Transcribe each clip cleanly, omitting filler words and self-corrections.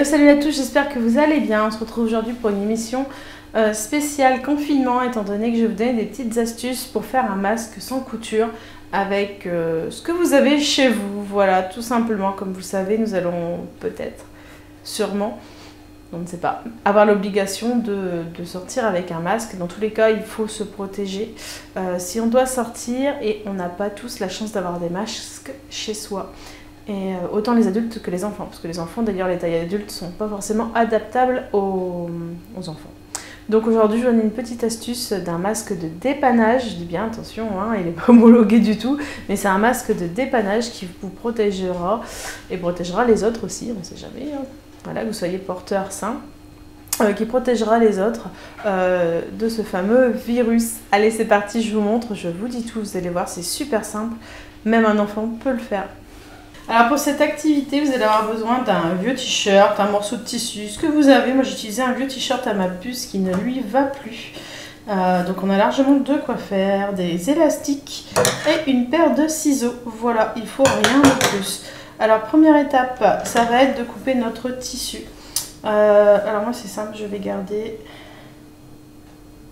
salut à tous, j'espère que vous allez bien. On se retrouve aujourd'hui pour une émission spéciale confinement, étant donné que je vais vous donner des petites astuces pour faire un masque sans couture avec ce que vous avez chez vous. Voilà, tout simplement, comme vous le savez, nous allons peut-être, sûrement, on ne sait pas, avoir l'obligation de sortir avec un masque. Dans tous les cas, il faut se protéger si on doit sortir, et on n'a pas tous la chance d'avoir des masques chez soi. Et autant les adultes que les enfants, parce que les enfants, d'ailleurs, les tailles adultes sont pas forcément adaptables aux enfants. Donc aujourd'hui, je vous donne une petite astuce d'un masque de dépannage. Je dis bien attention, hein, il n'est pas homologué du tout, mais c'est un masque de dépannage qui vous protégera et protégera les autres aussi, on ne sait jamais. Hein. Voilà, que vous soyez porteur sain, qui protégera les autres de ce fameux virus. Allez, c'est parti, je vous montre, je vous dis tout, vous allez voir, c'est super simple, même un enfant peut le faire. Alors pour cette activité, vous allez avoir besoin d'un vieux t-shirt, un morceau de tissu, ce que vous avez. Moi j'ai utilisé un vieux t-shirt à ma puce qui ne lui va plus. Donc on a largement de quoi faire, des élastiques et une paire de ciseaux. Voilà, il faut rien de plus. Alors première étape, ça va être de couper notre tissu. Alors moi c'est simple, je vais garder,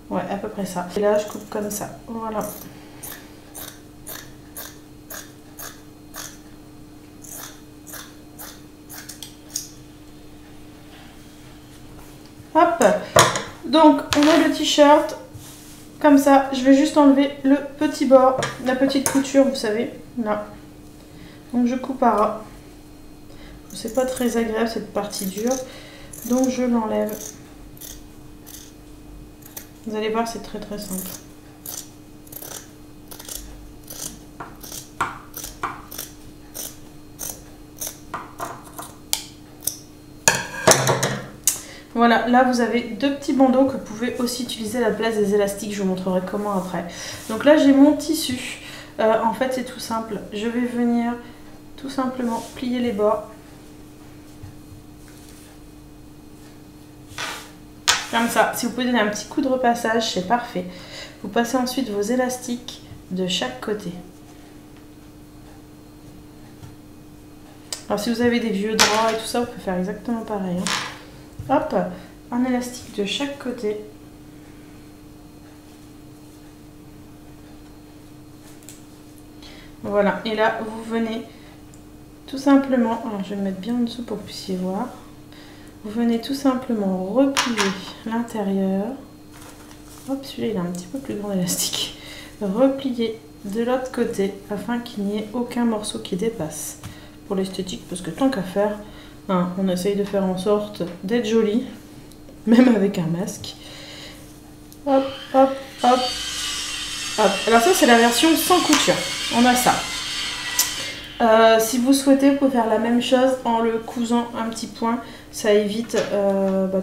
ouais, à peu près ça. Et là je coupe comme ça, voilà. Hop, donc on a le t-shirt, comme ça, je vais juste enlever le petit bord, la petite couture, vous savez, là. Donc je coupe à ras. C'est pas très agréable cette partie dure, donc je l'enlève. Vous allez voir, c'est très très simple. Voilà, là vous avez deux petits bandeaux que vous pouvez aussi utiliser à la place des élastiques, je vous montrerai comment après. Donc là j'ai mon tissu, en fait c'est tout simple, je vais venir tout simplement plier les bords. Comme ça, si vous pouvez donner un petit coup de repassage, c'est parfait. Vous passez ensuite vos élastiques de chaque côté. Alors si vous avez des vieux draps et tout ça, vous pouvez faire exactement pareil. Hein. Hop, un élastique de chaque côté. Voilà, et là vous venez tout simplement, alors je vais me mettre bien en dessous pour que vous puissiez voir. Vous venez tout simplement replier l'intérieur. Hop, celui-là il a un petit peu plus grand élastique. Replier de l'autre côté afin qu'il n'y ait aucun morceau qui dépasse. Pour l'esthétique, parce que tant qu'à faire, hein, on essaye de faire en sorte d'être joli, même avec un masque. Hop, hop, hop, hop. Alors ça c'est la version sans couture, on a ça. Si vous souhaitez, vous pouvez faire la même chose en le cousant un petit point. Ça évite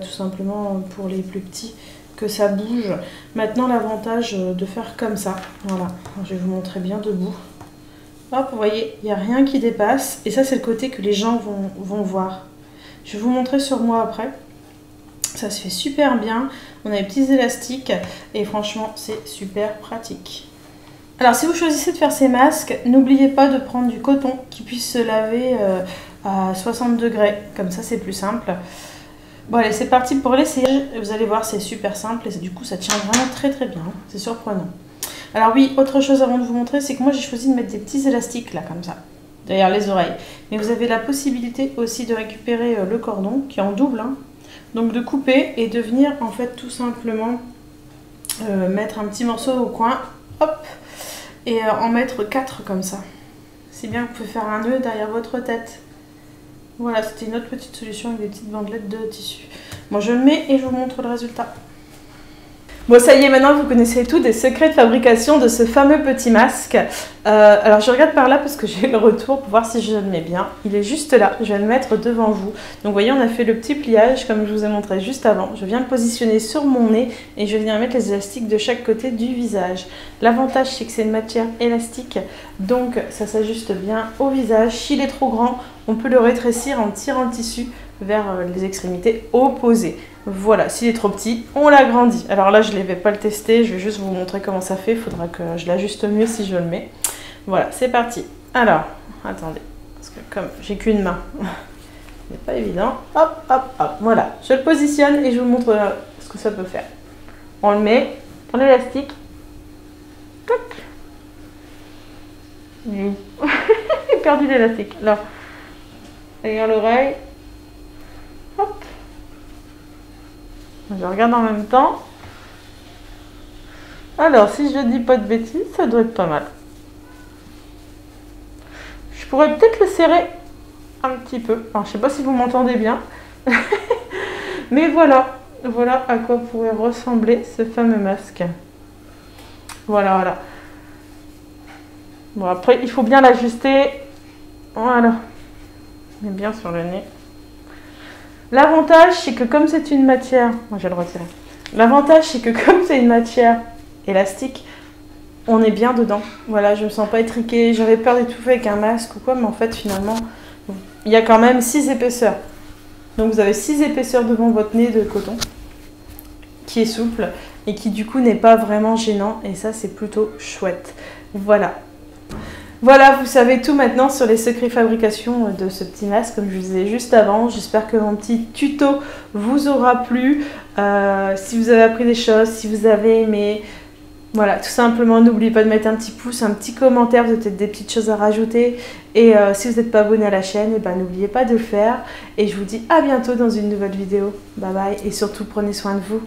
tout simplement pour les plus petits que ça bouge. Maintenant l'avantage de faire comme ça, voilà, je vais vous montrer bien debout. Hop, vous voyez, il n'y a rien qui dépasse. Et ça, c'est le côté que les gens vont voir. Je vais vous montrer sur moi après. Ça se fait super bien. On a les petits élastiques. Et franchement, c'est super pratique. Alors, si vous choisissez de faire ces masques, n'oubliez pas de prendre du coton qui puisse se laver à 60 degrés. Comme ça, c'est plus simple. Bon, allez, c'est parti pour l'essayage. Vous allez voir, c'est super simple. Et du coup, ça tient vraiment très très bien. C'est surprenant. Alors oui, autre chose avant de vous montrer, c'est que moi j'ai choisi de mettre des petits élastiques là, comme ça, derrière les oreilles. Mais vous avez la possibilité aussi de récupérer le cordon, qui est en double, hein. Donc de couper et de venir en fait tout simplement mettre un petit morceau au coin, hop, et en mettre 4 comme ça. C'est bien, vous pouvez faire un nœud derrière votre tête. Voilà, c'était une autre petite solution avec des petites bandelettes de tissu. Moi je le mets et je vous montre le résultat. Bon, ça y est, maintenant vous connaissez tout des secrets de fabrication de ce fameux petit masque. Alors je regarde par là parce que j'ai le retour pour voir si je le mets bien. Il est juste là, je vais le mettre devant vous. Donc vous voyez, on a fait le petit pliage comme je vous ai montré juste avant. Je viens le positionner sur mon nez et je vais venir mettre les élastiques de chaque côté du visage. L'avantage c'est que c'est une matière élastique, donc ça s'ajuste bien au visage. S'il est trop grand, on peut le rétrécir en tirant le tissu vers les extrémités opposées. Voilà, s'il est trop petit, on l'agrandit. Alors là, je ne vais pas le tester, je vais juste vous montrer comment ça fait. Il faudra que je l'ajuste mieux si je le mets. Voilà, c'est parti. Alors, attendez, parce que comme j'ai qu'une main, Ce n'est pas évident. Hop, hop, hop. Voilà, je le positionne et je vous montre ce que ça peut faire. On le met dans l'élastique. Tac. J'ai perdu l'élastique. Là. Derrière l'oreille. Hop. Je regarde en même temps. Alors, si je dis pas de bêtises, ça doit être pas mal. Je pourrais peut-être le serrer un petit peu. Alors, je sais pas si vous m'entendez bien. Mais voilà. Voilà à quoi pourrait ressembler ce fameux masque. Voilà, voilà. Bon, après, il faut bien l'ajuster. Voilà. Mais bien sur le nez. L'avantage, c'est que comme c'est une matière... Moi, je vais le retirer. L'avantage, c'est que comme c'est une matière élastique, on est bien dedans. Voilà, je me sens pas étriquée. J'avais peur d'étouffer avec un masque ou quoi, mais en fait, finalement, il y a quand même 6 épaisseurs. Donc, vous avez 6 épaisseurs devant votre nez de coton, qui est souple et qui, du coup, n'est pas vraiment gênant. Et ça, c'est plutôt chouette. Voilà. Voilà, vous savez tout maintenant sur les secrets fabrication de ce petit masque, comme je vous disais juste avant. J'espère que mon petit tuto vous aura plu. Si vous avez appris des choses, si vous avez aimé, voilà, tout simplement, n'oubliez pas de mettre un petit pouce, un petit commentaire, vous avez peut-être des petites choses à rajouter. Et si vous n'êtes pas abonné à la chaîne, eh ben, n'oubliez pas de le faire. Et je vous dis à bientôt dans une nouvelle vidéo. Bye bye et surtout prenez soin de vous.